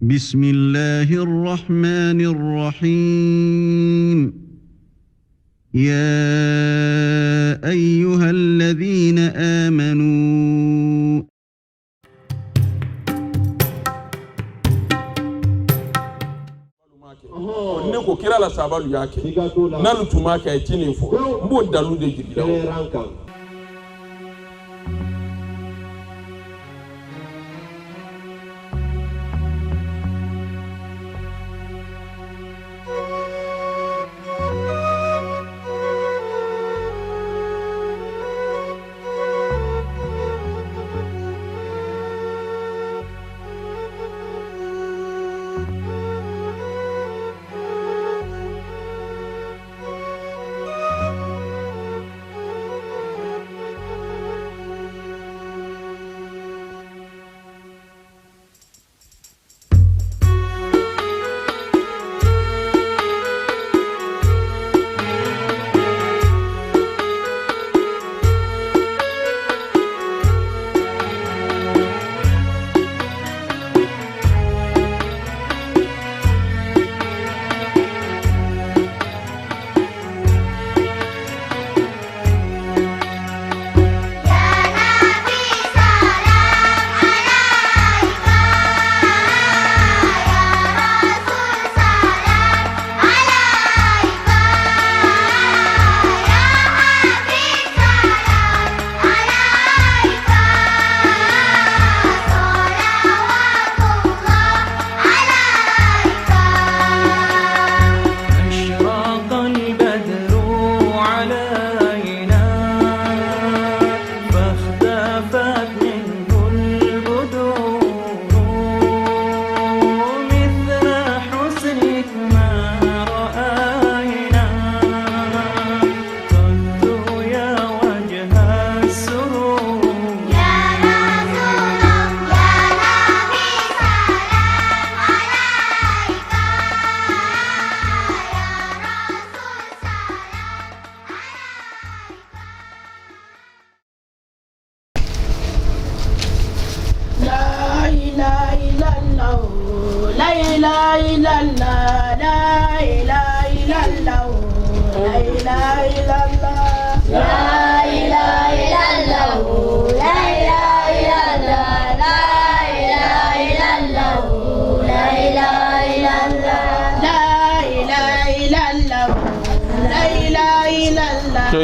بسم الله الرحمن الرحيم يا أيها الذين آمنوا ne ko kira la sabalu yake nalu tumaka e tinin fo mbo dalu de jigila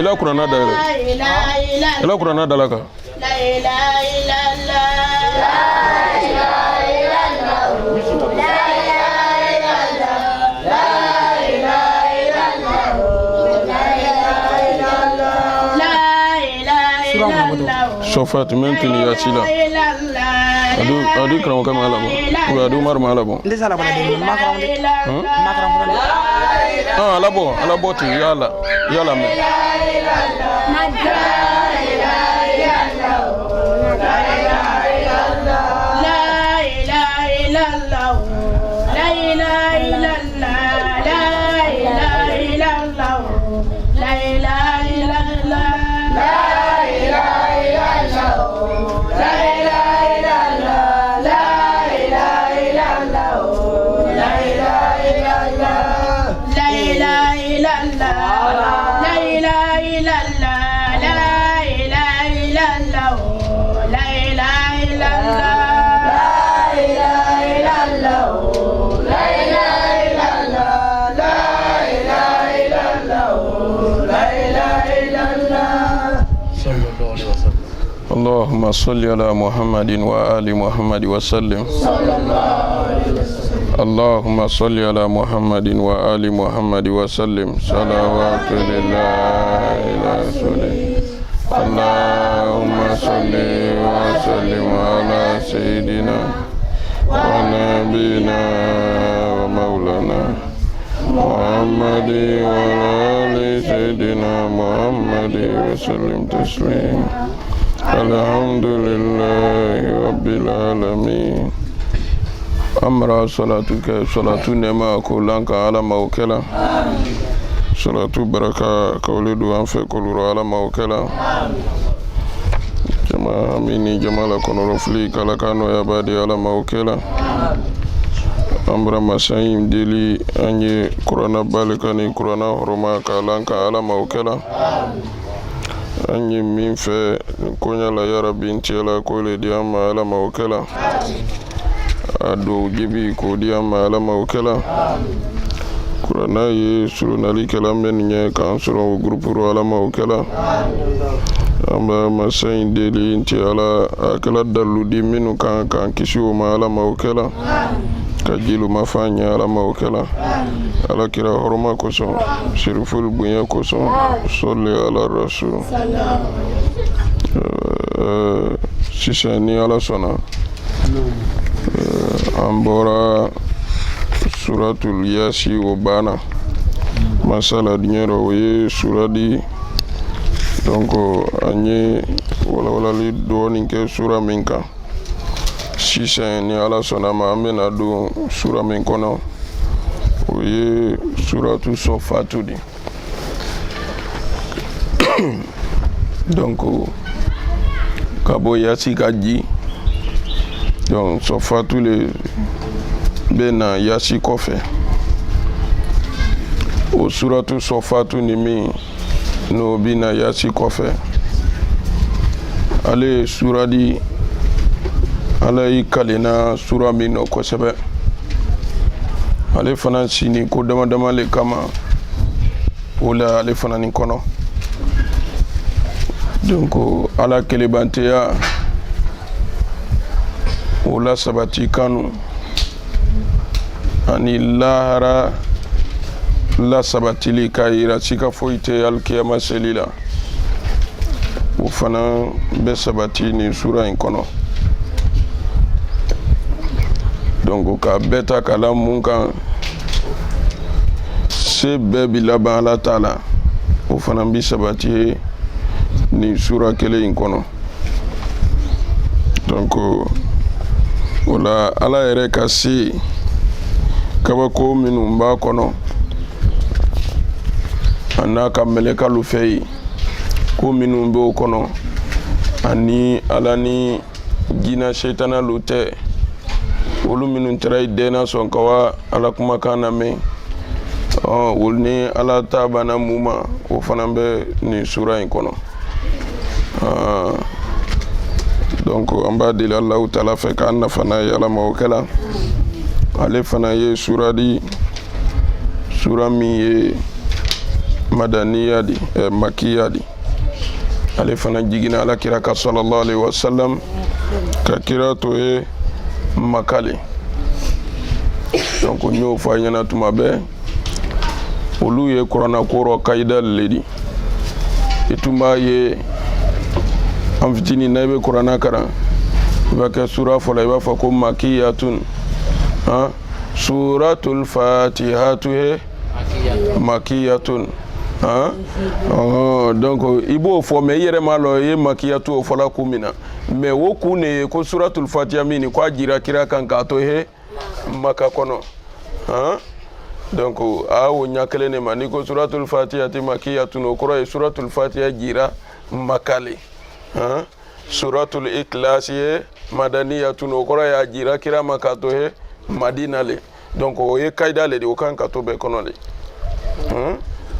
ila Qur'ana da ila Qur'ana da laka la ilaha illallah la ilaha illallah la ilaha illallah la ilaha illallah la ilaha illallah la ilaha illallah sofat mentini ya sila adu kram kam ala bo ko adu mar mala bo ndisa la bala de makram ala bo ti yala me اللهم صل على محمد وآل محمد وسلم اللهم صل على محمد وآل محمد وسلم صلوات لله إلى رسوله اللهم صل وسلم على سيدنا ونبينا ومولانا محمد وعلى آل سيدنا محمد وسلم تسليما الحمد لله رب العالمين أمر صلاتك صلاة نما كلانك على موكلا صلاة بركة كولد وانفق كل على موكلا ma mini jamala kono fli kala kano ya badi ala maukela ambra masayim dili anye kurana balikani kurana horoma kalanka ala maukela anye min fe konya la ya rabbi ntela ko le diama ala maukela ado gibi ko diama ala maukela kurana ye surunali kala men nye kan suro groupe ro ala maukela amba masayin deli inti ala akala daludi minu kan kisi o ma ala maukela kajilu mafanya ala maukela ala kira horoma koson sirful bunya koson solli ala rasul sisani ala sona ambora suratul yasi o bana masala dinyero ye suradi donc anye wala li doni ke sura minka sisa ni ala sona ma amena do sura min kono o ye suratu sofatu di donc kabo yasi kaji donc sofatu le bena yasi kofe o suratu sofatu ni mi no bina yasi kofe ale suradi alai kalina sura min no kosebe ale fana sini ko dama dama le kama wala ale fana ni kono donc ala kelebanteya wala sabati kanu ani lahara la sabatili kayira sika foite alkiyama selila o fana be sabati ni sura in kono donc ka beta kala mun kan se be bilaba ala taala o fana bi sabati ni sura kele in kono donc wala ala yɛrɛ ka se kabako minnu b'a kɔnɔ a n'a ka mɛlɛkalu fɛ yen ko minnu b'o kɔnɔ ani ala ni jinɛ seitanalu tɛ olu minnu taara i dɛnna sɔn ka wa ala kumakan lamɛn olu ni ala ta banna mun ma o fana bɛ nin sura in kɔnɔ donc an b'a deli Alahu taala fɛ k'an nafa n'a ye ala ma o kɛla ale fana ye sura di sura min ye madaniya di makiya di ale fana jigina ala kira ka sallallahu alaihi wasallam ka kira to ye makale donc n y'o fɔ a ɲɛna tuma bɛɛ olu ye kuranna koro kaida le di i tun b'a ye an fitinin na i bɛ kuranna karan i b'a kɛ sura fɔlɔ i b'a fɔ ko makiyatun suratul fatihatu he makiyatun donc i b'o fɔ mais i yɛrɛ m'a lɔ i ye makiyatu o fɔla kun min na mais o kun de ye ko suratul fatiha min ko a jira kira kan k'a to he maka kɔnɔ donc a o ɲa kelen de ma ni ko suratul fatiha ti makiyatun o kɔrɔ ye suratul fatiha jira makale suratul ikhlas ye madaniyatun o kɔrɔ ye a jira kira ma k'a to he madina le donc o ye kaida le de o kan ka to bɛɛ kɔnɔ le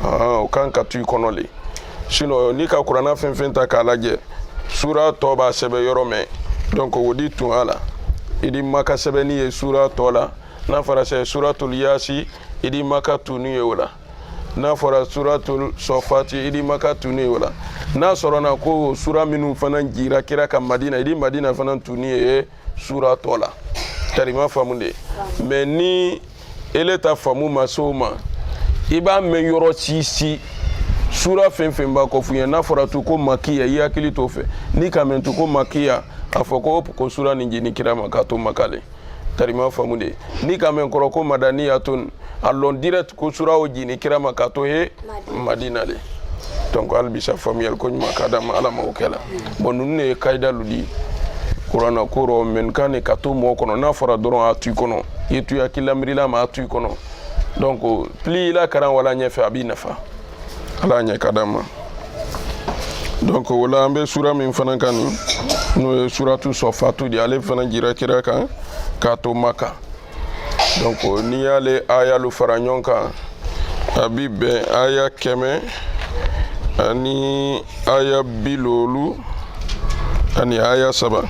o kan ka to i kɔnɔ le sinon ni ka kuranna fɛn fɛn ta k'a lajɛ sura tɔ b'a sɛbɛn yɔrɔ mɛn donc o di tun a la i di maka sɛbɛnni ye sura tɔ la n'a fɔra sɛ suratul yasi i di maka tunu ye o la n'a fɔra suratul sɔfati i di maka tunu ye o la n'a sɔrɔna ko sura minnu fana jira kira ka madina i di madina fana tunu ye sura tɔ la tarima faamu de mais ni ele ta faamu ma se o ma i b'a mɛn yɔrɔ si sura fɛn fɛn b'a kɔ f'u ye n'a fɔra tu ko makiya i hakili t'o fɛ ni ka mɛn tu ko makiya a fɔ ko sura nin jeni kira ma k'a to makale tarima faamu de ni ka mɛn kɔrɔ ko madaniyatun a lɔn direct ko sura o jeni kira ma k'a to he madina le donc hali bisa faamuyali ko ɲuman ka d'a ma ala ma o kɛ la bon ninnu de ye kaida lu di kuranna koro men kane ka to mɔgɔ kɔnɔ n'a fɔra dɔrɔn a to i kɔnɔ i tu hakili lamirila ma a to i kɔnɔ donc pli i la karan wala ɲɛfɛ a b'i nafa ala ɲɛ ka d'a ma donc wala an bɛ sura min fana kan nin n'o ye suratu sɔfatu de ale fana jira kira kan k'a to Maka donc n'i y'ale ayalu fara ɲɔgɔn kan a bi bɛn aya 100 ani aya 70 ani aya 3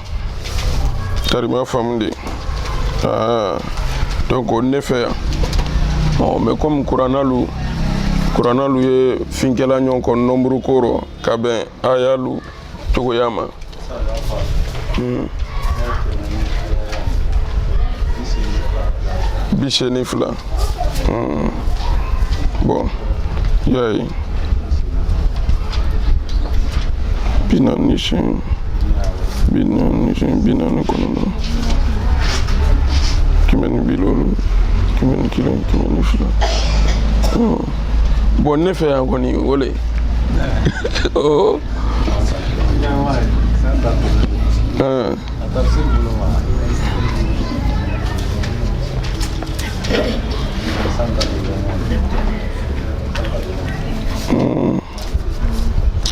tarima faamu de donc ne fɛ yan mais comme kuranalu ye finkɛla ɲɔgɔn kɔ nombre koro ka bɛn ayalu cogoya ma biseni fila bon yayi binani kɔnɔna kɛmɛ ni bilolu kɛmɛ ni kelen kɛmɛ ni fila bon ne fɛ yan kɔni o le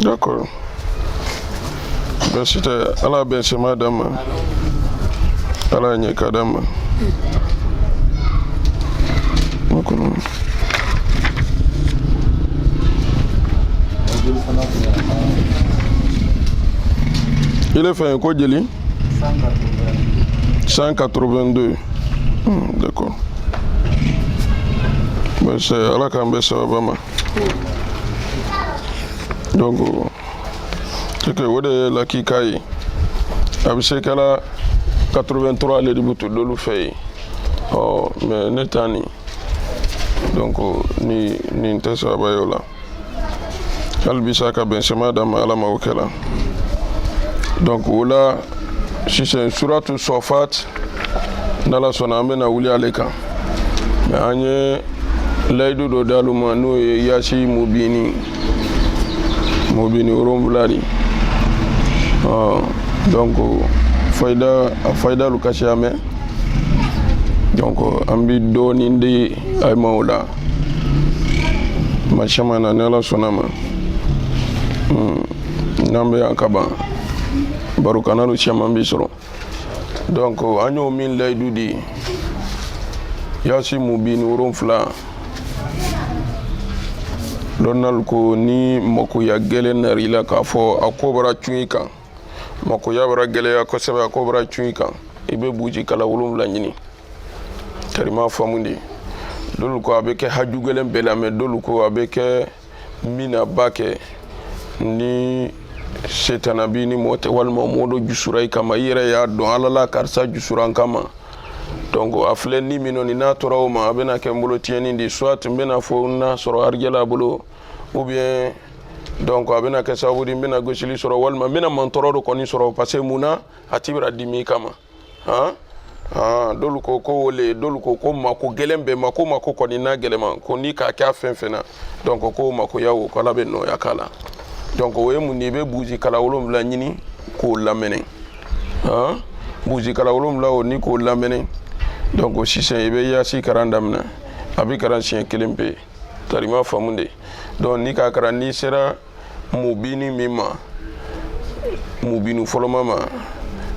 d'accord bɛsi tɛ ala bɛnsɛma d'an ma ala ɲɛ ka d'an ma il est fait ko jeli 182 d'accord mais c'est ala kan bɛ sababa ma donc c'est que o de ye lakika ye a bɛ se kɛla 83 ale de bɛ to dolu fɛ ye mais ne ta nin donc nin tɛ sababa ye o la hali bi sa ka bɛnsɛma d'an ma ala ma o kɛla donc o la sisan suratu sɔfat n'ala sɔnna an bɛna wuli ale kan mais an ye layidu dɔ d'alu ma n'o ye yasi mubini 7 de donc faydalu kasi a mɛn donc an bi dɔɔnin di a ma o la ma caman na ni ala sɔnna ma n'an bɛ yan ka ban barokanalu caman bi sɔrɔ donc an y'o min layidu di yasi mubini 7 lɔnnalu ko ni makoya gɛlɛn nari la k'a fɔ a ko bara cun i kan makoya bara gɛlɛya kosɛbɛ a ko bara cun i kan i bɛ buji kala 7 ɲini karima faamu de dolu ko a bɛ kɛ haju gɛlɛn bɛɛ la mais dolu ko a bɛ kɛ mina ba kɛ ni setana bi ni mɔtɛ walima mɔɔ dɔ jusura i kama i yɛrɛ y'a dɔn ala la karisa jusura n kama donc a filɛ ni min ni n'a tora o ma a bɛna kɛ n bolo tiɲɛni de soit n bɛna fɔ n'a sɔrɔ arijɛla bolo ou bien donc a bɛna kɛ sababu de n bɛna gosili sɔrɔ walima n bɛna mantɔrɔ dɔ kɔni sɔrɔ parce que munna a ti bɛna dimi kama dolu ko ko le dolu ko mako gɛlɛn bɛɛ mako kɔni n'a gɛlɛma ko ni k'a kɛ a fɛn fɛn na donc ko makoya o ko ala bɛ nɔya k'a la donc o ye mun de i bɛ buji kala 7 ɲini k'o lamɛnɛ buji kala 7 o ni k'o lamɛnɛ donc sisan i bɛ yasi karan daminɛ a bɛ karan siɲɛ 1 pe tarima faamu de donc ni k'a karan n'i sera mubini min ma mubini fɔlɔma ma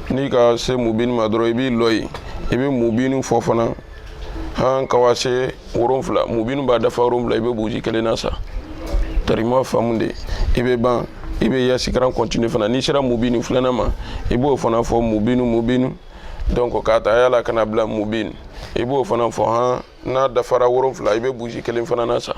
ni ka se mubini ma dɔrɔn i b'i lɔ yen i bɛ mubini fɔ fana ka wa se 7 mubini b'a dafa 7 i bɛ buji 1 na sa tarima faamu de i bɛ ban i bɛ yasi karan continue fana n'i sera mubini 2 ma i b'o fana fɔ mubini donc k'a ta yala kana bila mubin i b'o fana fɔ n'a dafara 7 i bɛ buji 1 fana na sa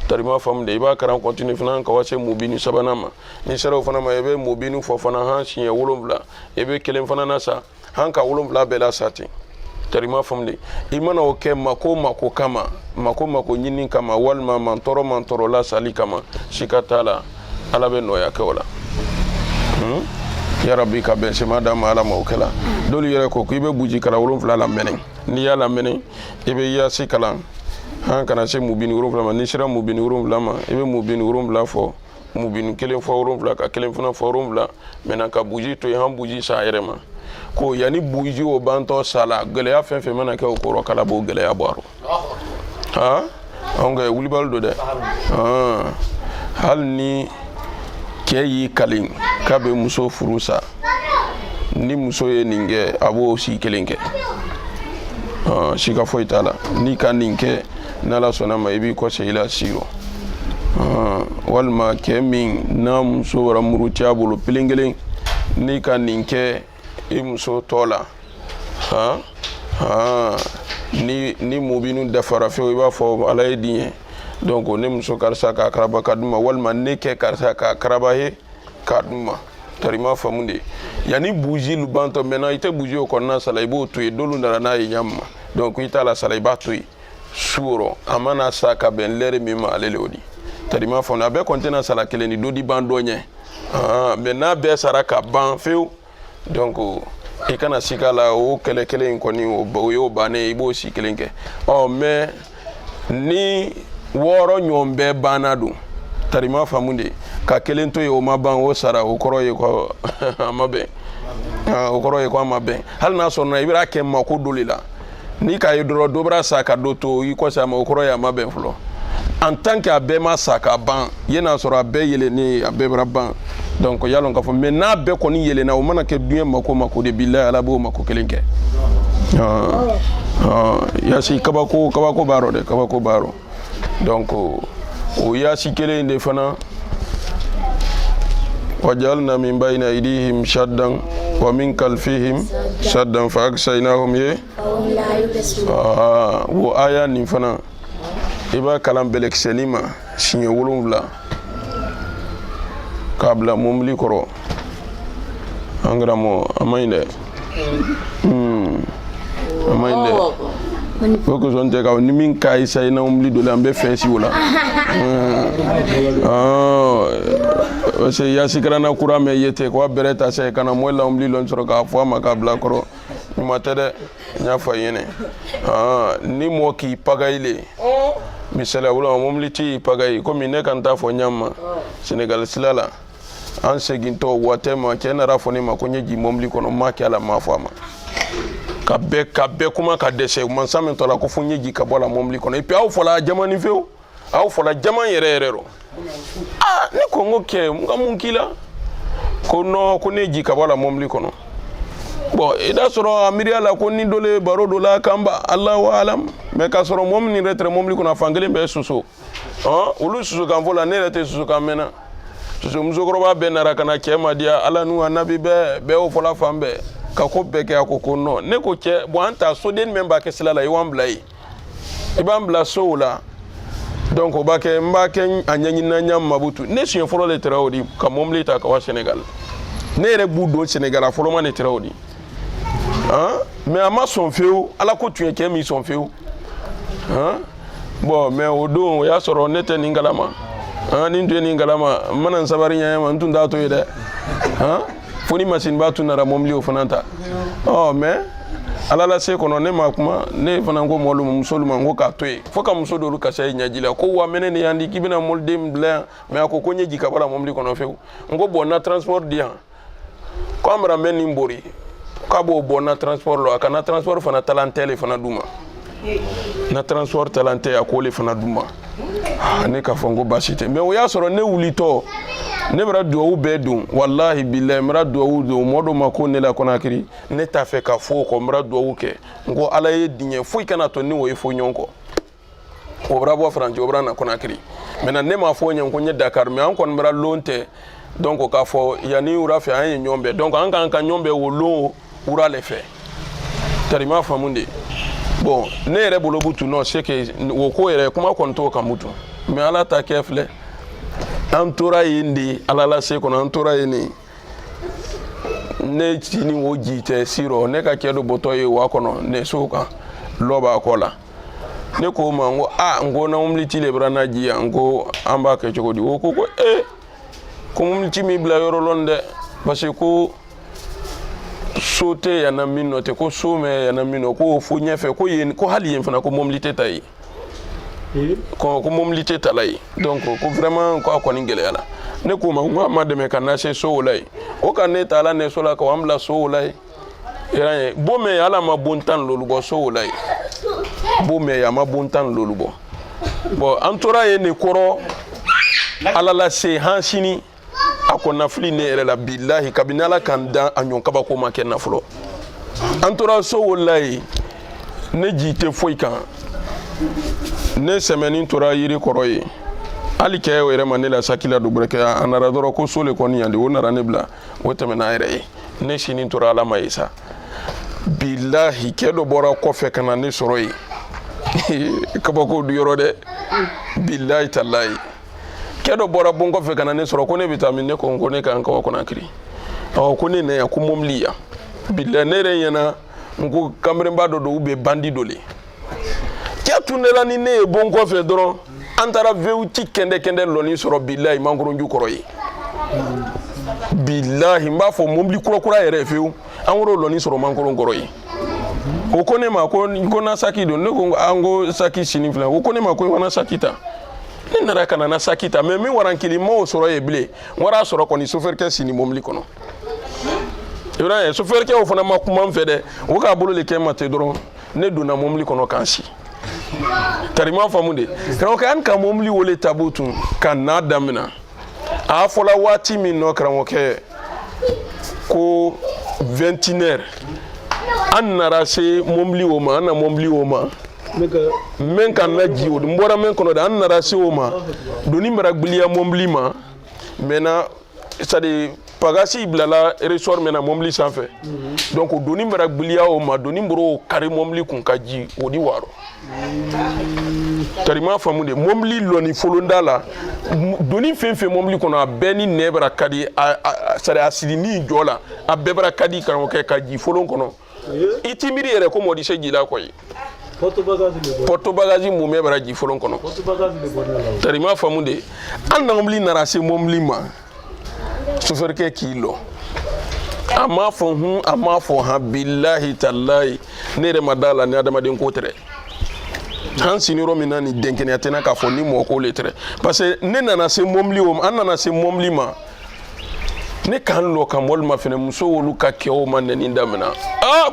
tarima faamu de i b'a karan continue fana ka wa se mubini 3 ma n'i sera o fana ma i bɛ mubini fɔ fana siɲɛ 7 i bɛ 1 fana na sa ka 7 bɛɛ la sa ten tarima faamu de i mana o kɛ mako kama mako ɲini kama walima mantɔrɔ la sali kama sika t'a la ala bɛ nɔya kɛ o la yarabi ka bɛnsɛma d'an ma ala ma o kɛla dolu yɛrɛ ko k'i bɛ buji kala 7 lamɛnɛ n'i y'a lamɛnɛ i bɛ yasi kalan kana se mubini 7 ma n'i sera mubini 7 ma i bɛ mubini 7 fɔ mubini 1 fɔ 7 ka 1 fana fɔ 7 maintenant ka buji to yen buji sa a yɛrɛ ma ko yanni buji o bantɔ sa la gɛlɛya fɛn fɛn mana kɛ o kɔrɔ kala b'o gɛlɛya bɔ a rɔ anw ka wulibali don dɛ hali ni cɛ y'i kali k'a bɛ muso furu sa ni muso ye nin kɛ a b'o si kelen kɛ sika foyi t'a la n'i ka nin kɛ n'Ala sɔnna ma i b'i kɔsegin i la si rɔ walima cɛ min n'a muso wɛrɛ muruti a bolo kelen kelen n'i ka nin kɛ i muso tɔ la ni mobinu dafara fewu i b'a fɔ Ala ye din ye donc ne muso karisa ka karaba ka duma walima ne kɛ karisa ka karaba ye ka duma tarima famu de yani bougie lu banto maintenant ite bougie o konna sala ibo to e dolu ndara na yamma donc ita la sala iba to suro amana saka ben lere mima alele odi tarima famu abe kontena sala keleni dodi bando nye maintenant be saraka ban few donc e kana sikala o kele nkoni o yo bane ibo si kelenke mais ni woro nyombe banadu tarima famunde ka kelen to yo maban o sara o koro ye ko amabe o koro ye ko amabe hal na so na ibra ke mako dolila ni ka yidro dobra saka doto yi ko sama o koro ya mabe flo en tant que abe ma saka ban yena so abe yele ni abe braban donc yalon ka fo mais na be ko ni yele na o mana ke duye mako de billahi ala bo mako kelenke ya si kabako baro de kabako baro donc o ya si kele inde fana wajalna min bayna aydihim shaddan wa min kalfihim shaddan fa aksaynahum ye wo aya ni fana iba kalam belek selima sinye wolumla kabla mumli koro angramo amainde amainde ko zon te ka ni min kai sai na umli do lambe fesi wala se ya sikrana kurame yete ko bereta sai kana mola umli lon soro ka fo ma ka bla koro ni matere nya fa yene ni mo ki pagaile misala wala umli ti pagai ko min ne kan ta fo nyama Senegal silala an seginto watema kenara fo ni ma ko nyeji momli kono ma ki ala ma fo ma kabe kuma ka dese man samen to la ko fo nyeji ka bola momli kono e pi aw fola jamani feo aw fola jaman yere ro ni ko ngoke ngamun kila ko no ko neji ka bola momli kono bon e da soro amiri ala ko ni dole baro dola kamba Allahu alam me ka soro momni retre momli kono fangele be suso ulu suso kan fola ne rete suso kan mena suso muzokoro ba benara kana kema dia ala nu anabi be o fola fambe ka ko beke akoko no ne ko che bo anta so den member ke sala la iwan blai iban bla so la donc o ba ke mbake anyanyi na nyam mabutu ne sien folo le traodi ka momli ta ka wa Senegal ne re budo Senegal folo ma ne traodi mais ama son feu ala ko tu ke mi son feu bon mais odo ya soro nete ni ngalama ni ndu ni ngalama manan sabari nyama ntunda to yede foni machine ba tunara momli o fananta mais ala la se kono ne makuma ne fana ngo molu musolu mango ka toy foka musodo lu ka sey nyajila ko wa menene yandi kibina molde mbla me akoko nyeji ka bala momli kono few ngo bona transport dia ko amra meni mbori ka bo bona transport lo akana transport fana talentele fana duma na transport talente akole fana duma ne ka fongo basite me o ya soro ne wulito ne bra duwa be dun wallahi billahi mra duwa do modo mako ne la konakiri ne ta fe ka fo ko mra duwa ke ngo ala ye dinye fo kana to ni wo e fo nyonko o bra bo franjo bra na konakiri mena ne ma fo nyen ko nye Dakar me an kon mra lonte donc ka fo yani ura fe an nyombe donc an kan nyombe wo lo ura le fe tarima famunde bon ne re bolo butu no seke wo ko ere kuma kon to kamutu me ala ta kefle antora yindi alala se kono antora yini ne tini wo jite siro ne ka kedo boto ye wa kono ne suka loba kola ne ko ma ngo ngo na umliti le brana ji ngo amba ke chogodi wo ko ko umliti mi bla yoro londe parce que sote ya na mino te ko some ya na mino ko fu nyefe ko yen ko hali yen fana ko momlite tay ko momlite talay donc ko vraiment ko akoni ngele ala ne ko ma de me kana se so lay o kan ne tala ne so la ko amla so lay era bo me ala ma bontan lolu bo so lay bo me ya ma bontan lolu bo antora ye ne koro ala la se hansini ako nafili ne yɛrɛ la billahi kabini Ala kan dan a ɲɔn kabako ma kɛ nafolo an tora so wallahi ne ji tɛ foyi kan ne sɛmɛni tora yiri kɔrɔ ye hali kɛ yɛrɛ ma ne la sakila do bɛrɛ kɛ a nara dɔrɔn ko so le kɔni yan de o nara ne bila o tɛmɛna yɛrɛ ye ne sini tora Ala ma ye sa billahi kɛ dɔ bɔra kɔfɛ ka na ne sɔrɔ ye kabako du yɔrɔ dɛ billahi tallahi kɛ dɔ bɔra bon kɔfɛ ka na ne sɔrɔ ko ne bɛ taa min ne ko ne kan ka kɔnɔ kiri ko ne na yan ko mobili yan billahi ne yɛrɛ ɲɛna n ko kamalenba dɔ don ou bien bandi dɔ le kɛ tun de la ni ne ye bon kɔfɛ dɔrɔn an taara vewuti kɛndɛ lɔni sɔrɔ billahi mangoronju kɔrɔ ye billahi n b'a fɔ mobili kurakura yɛrɛ fewu an k'o lɔni sɔrɔ mangoron kɔrɔ ye o ko ne ma ko na saki don ne ko an ko saki sini filɛ o ko ne ma ko n kana saki ta ne nana ka na na saki ta mais min warankili ma o sɔrɔ ye bilen n wara sɔrɔ kɔni sofɛrikɛ sini mobili kɔnɔ i b'a ye sofɛrikɛ o fana ma kuma n fɛ dɛ o k'a bolo le kɛ ma ten dɔrɔn ne donna mobili kɔnɔ k'an si karima faamu de karamɔgɔkɛ an ka mobili wele tabu tun ka n'a damina a fɔla waati min nɔ karamɔgɔkɛ ko 21h an nana se mobili o ma an na mobili o ma men kan na ji o n bɔra men kɔnɔ de an nana se o ma doni mara gbiliya mobili ma maintenant c'est à dire pagasi bilala resort mena mobili sanfɛ donc doni mara gbiliya o ma doni boro kari mobili kun ka ji o di waro karima faamu de mobili lɔni folonda la doni fɛn fɛn mobili kɔnɔ a bɛɛ ni nɛ bara kadi c'est à dire a siri ni jɔ la a bɛɛ bara kadi karamɔgɔkɛ ka ji folon kɔnɔ i ti miiri yɛrɛ ko mɔdi se jila koyi porte bagage mun bɛ bara ji folon kɔnɔ karima faamu de an na mobili nana se mobili ma sofɛrikɛ k'i lɔ a m'a fɔ hun a m'a fɔ han billahi tallahi ne yɛrɛ ma da la ni adamaden ko tɛ an siniyɔrɔ min na ni denkɛnɛya tɛ na k'a fɔ ni mɔgɔ ko le tɛ parce que ne nana se mobili o ma an nana se mobili ma ne k'an lɔ ka mɔli ma fɛnɛ muso wolu ka kɛw ma nɛni damina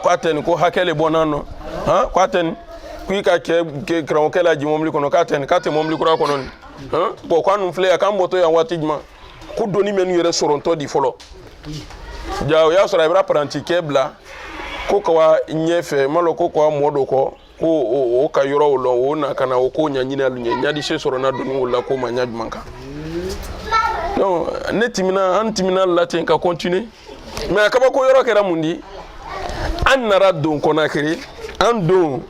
ko a tɛ nin ko hakɛ le bɔ n'an nɔ ko a tɛ nin ko i ka kɛ karamɔgɔkɛ la ji mobili kɔnɔ k'a tɛ nin k'a tɛ mobili kura kɔnɔ nin bon k'an nun filɛ yan k'an bɔtɔ yan waati jumɛn ko doni mɛ n'u yɛrɛ sɔrɔntɔ di fɔlɔ ja o y'a sɔrɔ a bɛra parantikɛ bila ko kawa ɲɛfɛ ma lɔ ko kawa mɔ dɔ kɔ ko o ka yɔrɔ o lɔn o na ka na o ko ɲaɲini alu ɲɛ ɲadi se sɔrɔ na doni o la ko ma ɲa jumɛn kan donc ne timina an timina la ten ka continuer mais a kabako yɔrɔ kɛra mun di an nara don Konakiri an don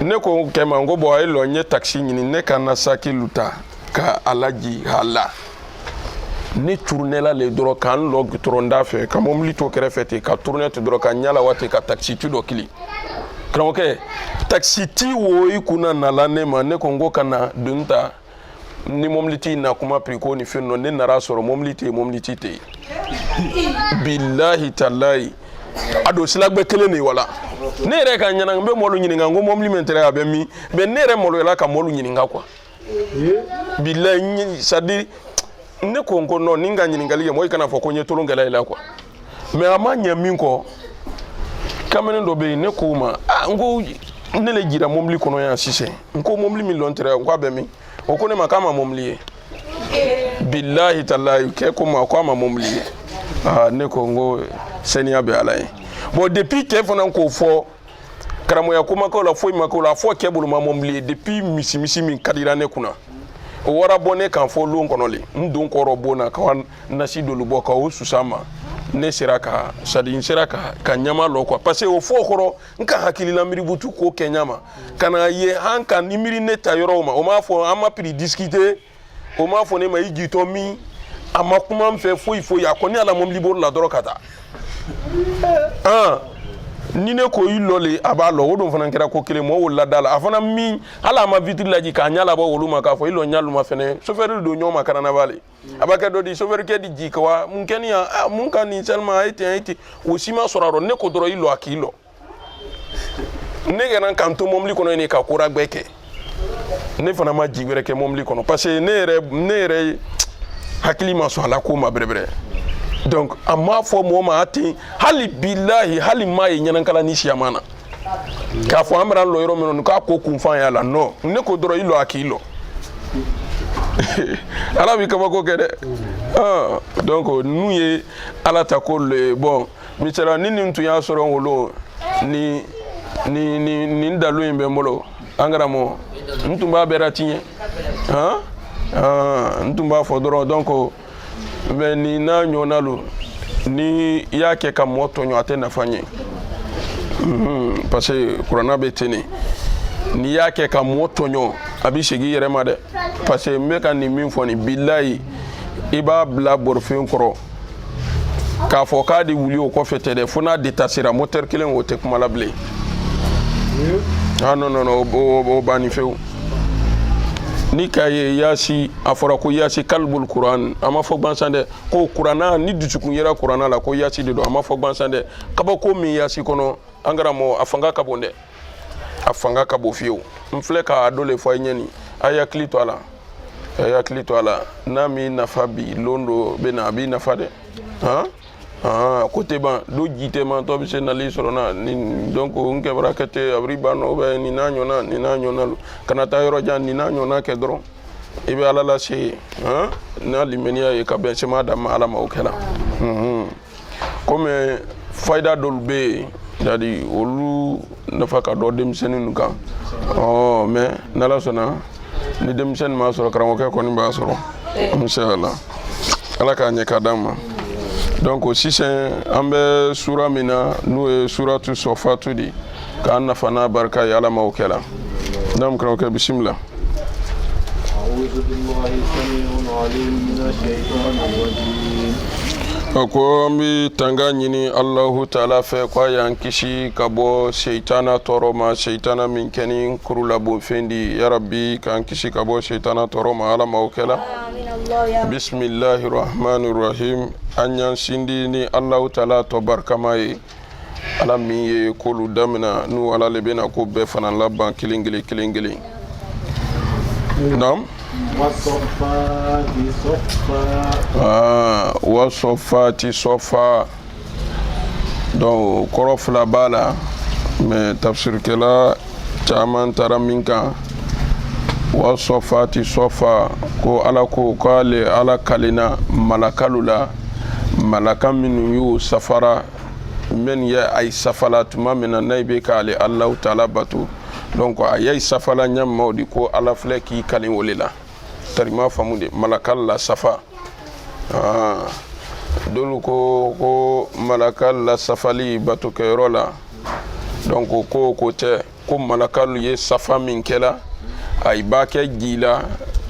ne ko kɛma n ko bon a ye lɔ n ye taxi ɲini ne ka na saki luta ka alaji hala ne tournela le dɔrɔn k'an lɔ gutɔrɔn da fɛ ka mobili to kɛrɛfɛ ten ka tourner ten dɔrɔn ka ɲala waati ka taxi ti dɔ kili karamɔgɔkɛ taxi ti wo i kunna nala ne ma ne ko n ko ka na don ta ni mobili ti na kuma prix ko ni fɛn dɔ ne nara sɔrɔ mobili tɛ mobili ti tɛ billahi tallahi a don silagbe kelen de wala ne yɛrɛ ka ɲɛna n bɛ mɔlu ɲininka n ko mobili min tɛrɛ a bɛ min mais ne yɛrɛ maloyala ka mɔlu ɲininka quoi billahi c'est à dire ne ko n ko non ni n ka ɲininkali kɛ mɔgɔ i kana fɔ ko n ye tolon kɛla i la quoi mais a ma ɲɛ min kɔ kamalen dɔ bɛ yen ne ko ma n ko ne le jira mobili kɔnɔ yan sisan n ko mobili min lɔn tɛrɛ n ko a bɛ min o ko ne ma k'a ma mobili ye billahi tallahi kɛ ko ma k'a ma mobili ye ne ko n ko saniya bɛ ala ye bon depuis kɛ fana k'o fɔ karamɔgɔya kumakaw la foyi ma k'o la a fɔ kɛ bolo ma mobili ye depuis misi min ka dira ne kunna o wara bɔ ne kan fɔ lon kɔnɔ le n don kɔrɔ bon na ka nasi dolu bɔ ka o susa ma ne sera ka sadi n sera ka ɲama lɔ quoi parce que o fɔ kɔrɔ n ka hakilila miributu ko kɛ ɲama ka na ye an ka ni miiri ne ta yɔrɔ ma o m'a fɔ an ma prix discuter o m'a fɔ ne ma i jitɔ min a ma kuma n fɛ foyi foyi a kɔni ala mobili bolo la dɔrɔn ka taa ni ne ko i lɔ le a b'a lɔ o don fana kɛra ko kelen mɔgɔw wolola da la a fana min hali a ma vitre laji k'a ɲɛ labɔ olu ma k'a fɔ i lɔ ɲɛ ma fɛnɛ chauffeur don ɲɔgɔn ma karanaba le a b'a kɛ dɔ di chauffeur kɛ di ji ka wa mun kɛ nin yan mun ka nin seulement a ye ten a ye ten o si ma sɔrɔ a rɔ ne ko dɔrɔn i lɔ a k'i lɔ ne kɛra k'an to mobili kɔnɔ yen ka kora gbɛ kɛ ne fana ma ji wɛrɛ kɛ mobili kɔnɔ parce que ne yɛrɛ hakili ma sɔn a la ko ma bɛrɛbɛrɛ donc a m'a fɔ mɔgɔ ma a ten hali bilahi hali maa ye ɲɛnakala ni siyaman na k'a fɔ an bɛna lɔ yɔrɔ min na k'a ko kun fan y'a la non ne ko dɔrɔn i lɔ a k'i lɔ ala bi kabako kɛ dɛ donc nu ye ala ta ko le bon misala ni nin tun y'a sɔrɔ wolo ni dalu in bɛ n bolo an karamɔgɔ n tun b'a bɛɛ la tiɲɛ n tun b'a fɔ dɔrɔn donc mais ni n'a ɲɔgɔnna lo ni i y'a kɛ ka mɔgɔ tɔɲɔ a tɛ nafa ɲɛ parce que kuranna bɛ ten de n'i y'a kɛ ka mɔgɔ tɔɲɔ a bɛ segin i yɛrɛ ma dɛ parce que n bɛ ka nin min fɔ nin bilayi i b'a bila bɔrɔfin kɔrɔ k'a fɔ k'a de wuli o kɔfɛ tɛ dɛ fo n'a détachera moteur kelen o tɛ kuma la bilen non o banni fewu ni k'a ye yaasi a fɔra ko yaasi kalbul kuran a ma fɔ gansan dɛ ko kuranna ni dusukun yera kuranna la ko yaasi de don a ma fɔ gansan dɛ kabako min yaasi kɔnɔ an karamɔgɔ a fanga ka bon dɛ a fanga ka bon fiyewu n filɛ k'a dɔ le fɔ a ɲɛ nin a y'a hakili to a la n'a m'i nafa bi lon dɔ bɛ na a b'i nafa dɛ ko tɛ ban do ji tɛ ban tɔ bɛ se nali sɔrɔ na donc n kɛbara kɛ ten a b'i ban nɔ bɛ nin n'a ɲɔgɔnna lo kana taa yɔrɔ jan nin n'a ɲɔgɔnna kɛ dɔrɔn i bɛ ala lase n'a limaniya ye ka bɛn sema d'a ma ala ma o kɛra komi fayida dɔw bɛ yen c'est-à-dire olu nafa ka dɔ denmisɛnnin kan mais n'ala sɔnna ni denmisɛnnin m'a sɔrɔ karamɔgɔkɛ kɔni b'a sɔrɔ inshallah ala k'a ɲɛ ka d'an ma donc sisan an bɛ sura min na n'o ye suratu sɔfatu de k'an nafa n'a barika ye ala ma o kɛra naam karamɔgɔkɛ bisimila ko an bɛ tanga ɲini alahu taala fɛ ko a y'an kisi ka bɔ seitana tɔɔrɔ ma seitana min kɛ ni kuru labonfɛn di yarabi k'an kisi ka bɔ seitana tɔɔrɔ ma ala ma o kɛra bisimilahi rahmani rahim an y'an sindi ni alahu taala tɔ barikama ye ala min ye k'olu damina n'u ala le bɛna ko bɛɛ fana laban kelen kelen naam wasɔfati sɔfa donc kɔrɔ fila b'a la mais tafsirikɛla caman taara min kan wasɔfati sɔfa ko ala ko k'ale ala kalina malakalu la malaka minnu y'u safara minnu ye a ye safala tuma min na n'a bɛ k'ale alahu taala bato donc a ye safala ɲɛmaw de ko ala filɛ k'i kali o le la tarima faamu de malakal la safa dolu ko malakal la safali bato kɛyɔrɔ la donc ko tɛ ko malakal ye safa min kɛla a b'a kɛ ji la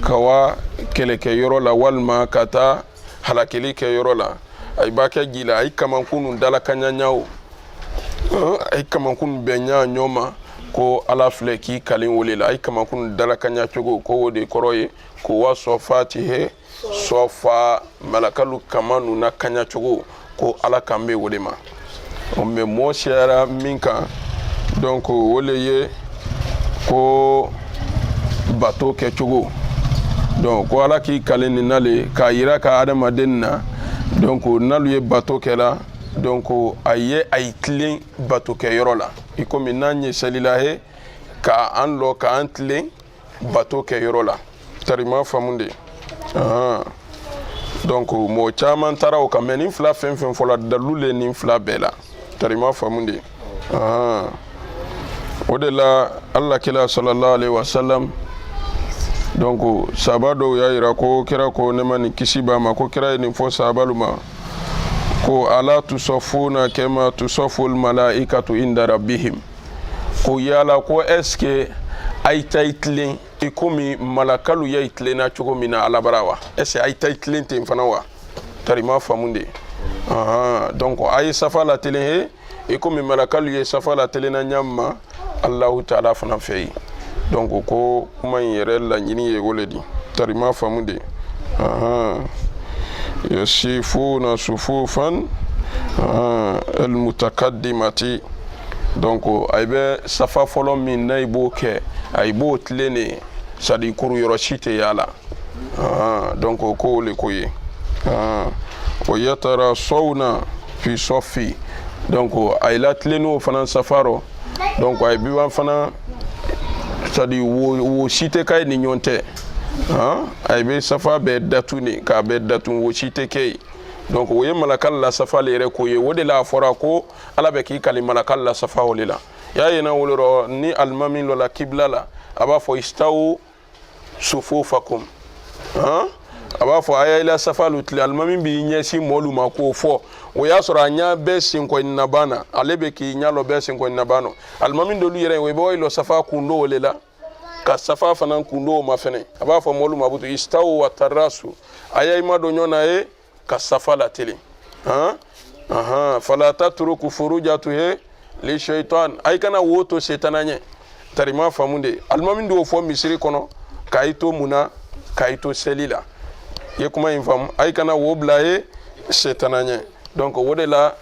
ka wa kɛlɛkɛyɔrɔ la walima ka taa halakili kɛyɔrɔ la a b'a kɛ ji la a ye kamankunu dalakaɲaɲaw a ye kamankunu bɛn ɲa ɲɔ ma ko ala filɛ k'i kali o le la a ye kamankunu dalakaɲa cogo ko o de kɔrɔ ye ko wa sɔfati he sɔfa malakalu kama nuna kaɲa cogo ko ala kan bɛ o de ma mais mɔɔ siyara min kan donc o le ye ko bato kɛ cogo donc ko ala k'i kali nin na le k'a yira ka adamaden na donc n'alu ye bato kɛla donc a ye tilen bato kɛyɔrɔ la i komi n'an ye selila he k'an lɔ k'an tilen bato kɛyɔrɔ la tarima faamu de donc mɔgɔ caman taara o kan mais nin fila fɛn fɛn fɔla dalu le nin fila bɛɛ la tarima faamu de o de la ala kira sallallahu alaihi wasallam donc sahaba dɔw y'a yira ko kira ko ne ma nin kisi b'a ma ko kira ye nin fɔ sahabalu ma ko ala tusɔfuna kɛma tusɔful malaikatu inda rabbihim ko yala ko est ce que a yi ta i tilen i komi malakalu ye i tilenna cogo min na alabara wa est ce que a yi ta i tilen ten fana wa tarima faamu de donc a ye safa la telen he i komi malakalu ye safa la telenna ɲa ma alahu taala fana fɛ yen donc ko kuma in yɛrɛ laɲini ye o le di tarima faamu de yasifuna sufufan almutakaddimati donc a bɛ safa fɔlɔ min n'a b'o kɛ a b'o tilen de sadi kuru yɔrɔ si tɛ y'a la donc ko le ko ye o yatara sɔwna fi sɔfi donc a la tilen n'o fana safa rɔ donc a biban fana sadi wo si tɛ k'a ye ni ɲɔgɔn tɛ ay be safa be datuni ka be datun wo ci te kay donc wo ye malakal la safa le re ko ye wode la fora ko ala be ki kali malakal la safa wolila ya yena woloro ni almamin lo la kibla la aba fo istawu sufufakum aba fo aya ila safa lutli almamin bi nyesi molu mako fo wo ya soro anya be sin ko nabana ale be ki nyalo be sin ko nabano almamin do lu yere we boy lo safa kundo wolela ka safa fanan kundo ma fene aba fo molu mabutu istawu wa tarasu aya ima do nyona e ka safa la tele fala tatruku furujatuhu li shaytan ay kana woto setananye tarima famunde almamin do fo misiri kono kayito muna kayito selila ye kuma infam ay kana wobla e setananye donc wodela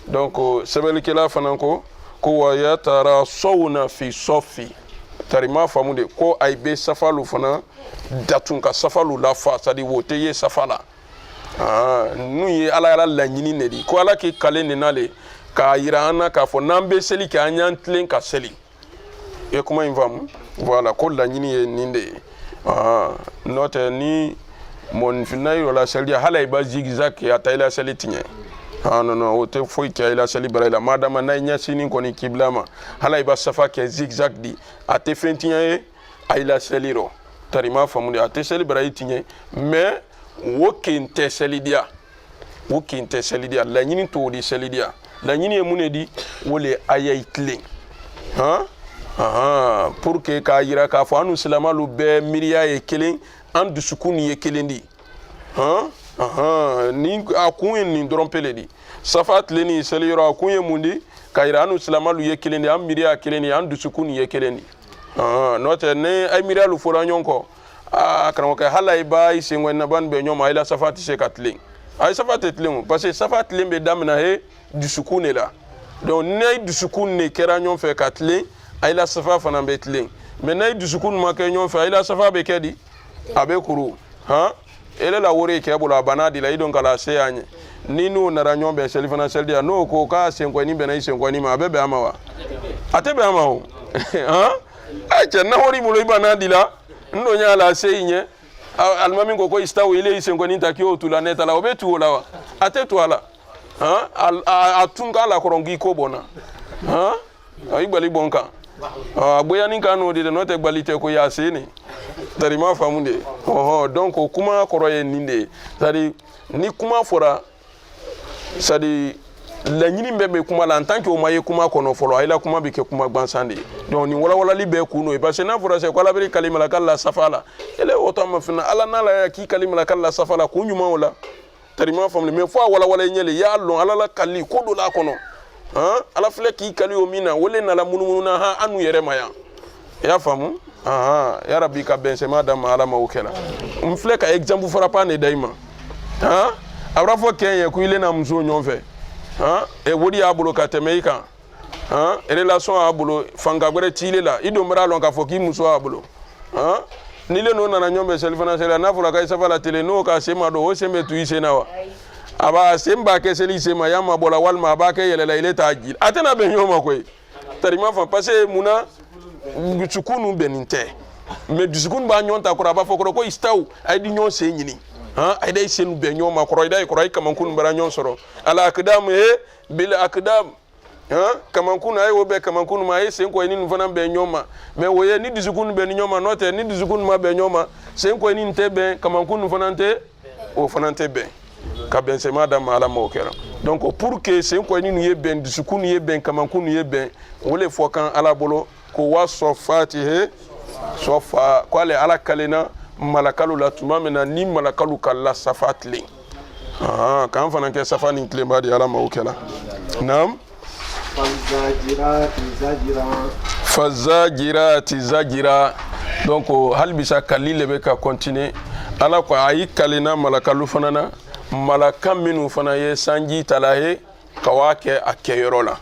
donc sebeli kila fananko ko wa yatara sawna fi sofi tarima famunde ko ay be safalu fana datun ka safalu la fa sadi wote ye safala nu ye ala la nyini nedi ko ala ki kale ne nale ka irana ka fo nambe seli ka anyan tlen ka seli e kuma infam voilà ko la nyini ye ninde note ni mon finay wala seli hala iba zigzag ya tayla seli tinye non ote foi ki ila seli barela madama na nya sini ko ni kiblama hala iba safa ke zigzag di ate fentinye e ila seli ro tarima famude ate seli barai tinye mais wokinte selidia la nyini to di selidia la nyini e munedi wole ayaitle pour que ka yira ka fo anu silama lu be miriya e kelen an dusukuni e kelendi ni akun ni drompele di safat leni seliro akun e mundi ka yira anu silama lu e kelendi an miriya kelendi an dusukuni e kelendi note ne ay miriya lu fora nyonko kana ka halay bay sengwen na ban be nyoma ila safati se katling ay safati tling parce que safati lembe damna he dusukune la donc ne dusukune kera nyon fe katling ay la safa fana be tling mais ne dusukune ma ke nyon fe ay la safa be kedi abe kuru ele la wore ke bula banadi la idon kala se anye ninu na ranyon be sel fana sel dia no ko ka sengweni be na sengweni ma be be amawa atebe amawo acha na hori mulo banadi la ndo nya la seinye almami ngoko istawo ile isengweni takio tula neta la obetu olawa atetu ala atunga la korongi ko bona ay gbali bonka aboya ni kanu de no te gbalite ko ya seni tarima famunde donc kuma koroye ninde sadi ni kuma fora sadi la nyini mbebe kuma la en tant que o maye kuma kono folo ayla kuma bike kuma gbansande donc ni wala libe kuno e parce que na fora se ko la beri kalima la kala safala ele otama fina ala na la ki kalima la kala safala ko nyuma wala tarima famle mais fois wala nyele ya lon ala la kali ko do la kono ala fle ki kali o mina wole na la munumunu na anu yere maya ya famu ya rabbi ka bensema da ala mawkela mfle ka exemple fora pa ne daima abra fo kenye ku ile na mzo nyonfe e wodi abulo ka temeika e relation abulo fanga gore tile la ido mra lon ka foki muso abulo nile no na nyombe selfana sela na fula ka isafa la tele no ka sema do o sembe tu ise nawa aba semba ke seli sema ya mabola walma ba ke yelela ile tajil atena be nyoma ko tarima fa passer muna sukunu beninte me dusukun ba nyonta ko ba fokoro ko istaw ay di nyon se nyini ay day senu be nyoma ko roy day ko roy kamankun bara nyon soro ala akdam bil akdam kamankun ay wo be kamankun ma ay sen ko ni nfana be nyoma me woye ni dusukun be nyoma note ni dusukun ma be nyoma sen ko ni nte be kamankun nfana nte o fana nte be ka ben se madam ala mo kera donc pour que sen ko ni ye ben dusukun ye ben kamankun ye ben wole fokan ala bolo ko waso fatihe sofa kwale ala kalena malakalu la tumamena ni malakalu kala safatli kan fana ke safani klemba di ala mawkela nam fazajirati zajira donc hal bisa kalile be ka continuer ala ko ayi kalena malakalu fana na malaka minu fana ye sanji talahe kawake akeyorola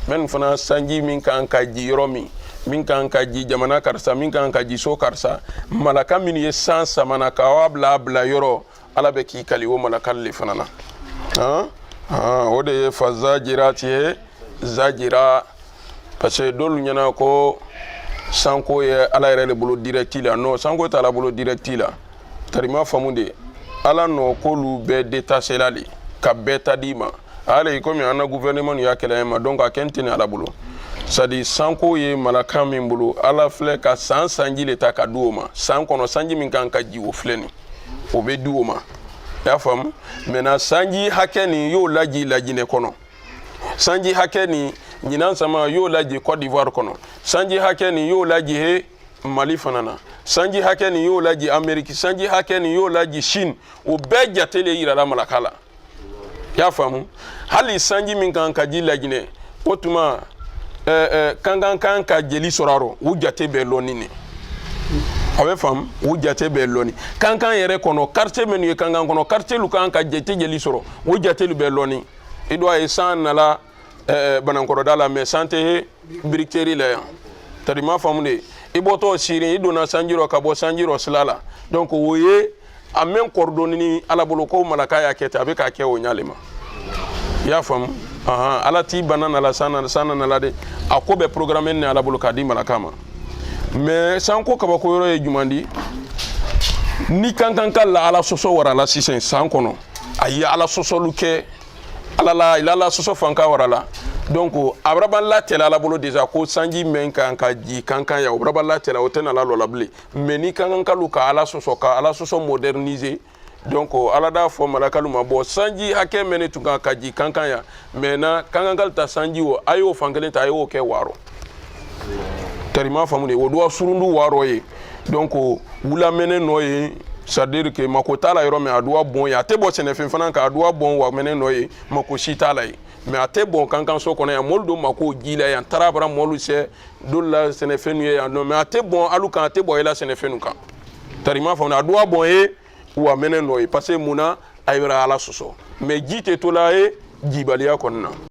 men fana sanji min kan ka jiro min kan ka ji jamana karsa min kan ka ji so karsa malaka min ye san samana ka wabla bla yoro ala be ki kali wo malaka le fana na o de fazajirati zajira parce que dolu nyana ko sanko ye ala yɛrɛ le bolo directi la non sanko ta la bolo directi la tarima famude ala no kolu be détaché la li ka beta di ma ale comme ana gouvernement ya kala ma donc a kentene ala bolo sadi sanko ye malaka min bolo ala flɛ ka san sanji le ta ka duo ma san kono sanji min kan ka ji o flɛni o be duo ma ya fam mena sanji hakɛ ni yo laji lajine kono sanji hakɛ ni ɲinan sama yo laji Côte d'Ivoire kono sanji hakɛ ni yo laji he Mali fanana sanji hakɛ ni yo laji Amérique sanji hakɛ ni yo laji Chine o bɛɛ jatele yira la malaka la ya famu hali sanji min kan ka ji lajine o tuma kan ka jeli soraro o jate bɛɛ lɔni ne a bɛ faamu o jate bɛɛ lɔni kan yɛrɛ kɔnɔ quartier minnu ye kan kɔnɔ quartier lu kan ka jate jeli sɔrɔ o jate lu bɛɛ lɔni i doit ye san nala banankɔrɔda la mais san tɛ briqueterie la yan tari ma faamu de i bɔtɔ sirin i donna sanji rɔ ka bɔ sanji rɔ sila la donc o ye a mɛn kɔrɔdɔni ni ala bolo ko malaka y'a kɛ ten a bɛ k'a kɛ o ɲale ma i y'a faamu ala t'i bana nala san nala de a ko bɛ programme ni ala bolo k'a di malaka ma mais sanko kabako yɔrɔ ye juman di ni kan ka la ala sɔsɔ wara la sisan san kɔnɔ a ye ala sɔsɔlu kɛ ala sɔsɔ fanka wara la donc abraba la tɛla ala bolo déjà ko sanji men kan ka ji kankan ya abraba la tɛla o tɛna la lɔla bilen mais ni kankan kalu ka ala sɔsɔ moderniser donc ala da fɔ malakalu ma bɔ sanji hakɛ mɛne tun kan ka ji kankan ya mais na kankan kalu ta sanji o a y'o fankelen ta a y'o kɛ waro tarima famu de o doit surundu waro ye donc wula mɛne nɔ ye c'est à dire que mako t'a la yɔrɔ min a doit bon ye a tɛ bɔ sɛnɛfɛn fana kan a doit bon wa mɛne nɔ ye mako si t'a la ye mais a tɛ bon kankan so kɔnɔ yan mɔlu do mako ji la yan taara bara mɔlu sɛ dolu la sɛnɛfɛn ye yan non mais a tɛ bon alu kan a tɛ bɔ e la sɛnɛfɛn kan tarima famu a doit bon ye wa mɛne nɔ ye parce que mun na a yɛrɛ ala sɔsɔ mais ji tɛ to la ye jibaliya kɔnɔna